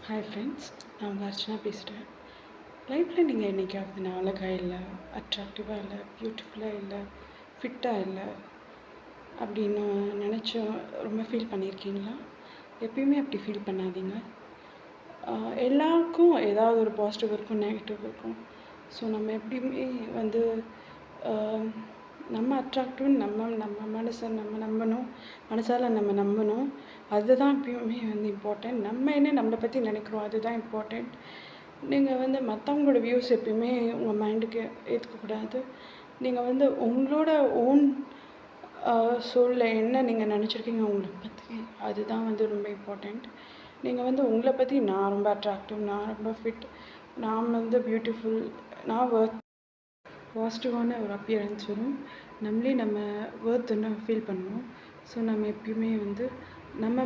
Hi friends, நான் உங்கள் அர்ச்சனா பேசுகிறேன். லைஃப்பில் நீங்கள் என்றைக்காவது நான் அழகாக இல்லை, அட்ராக்டிவாக இல்லை, பியூட்டிஃபுல்லாக இல்லை, ஃபிட்டாக இல்லை அப்படின்னு நினச்சி ரொம்ப ஃபீல் பண்ணியிருக்கீங்களா? எப்பயுமே அப்படி ஃபீல் பண்ணாதீங்க. எல்லாருக்கும் ஏதாவது ஒரு பாசிட்டிவ் இருக்கும், நெகட்டிவ் இருக்கும். ஸோ நம்ம எப்படியுமே வந்து நம்ம அட்ராக்டிவ்னு நம்ம மனசை நம்ம நம்பணும், மனசால் நம்ம நம்பணும். அதுதான் எப்பயுமே வந்து இம்பார்ட்டண்ட். நம்ம என்ன நம்மளை பற்றி நினைக்கிறோம், அதுதான் இம்பார்ட்டண்ட். நீங்கள் வந்து மற்றவங்களோட வியூஸ் எப்பயுமே உங்கள் மைண்டுக்கு ஏற்றுக்கக்கூடாது. நீங்கள் வந்து உங்களோட ஓன் சோலில் என்ன நீங்கள் நினச்சிருக்கீங்க உங்களை பற்றி, அதுதான் வந்து ரொம்ப இம்பார்ட்டண்ட். நீங்கள் வந்து உங்களை பற்றி நான் ரொம்ப அட்ராக்டிவ், நான் ரொம்ப ஃபிட், நான் வந்து பியூட்டிஃபுல், நான் பாசிட்டிவான ஒரு அப்பியரன்ஸ் வரும். நம்மளே நம்ம ஒர்த்துன்னு ஃபீல் பண்ணுவோம். ஸோ நம்ம எப்பயுமே வந்து நம்ம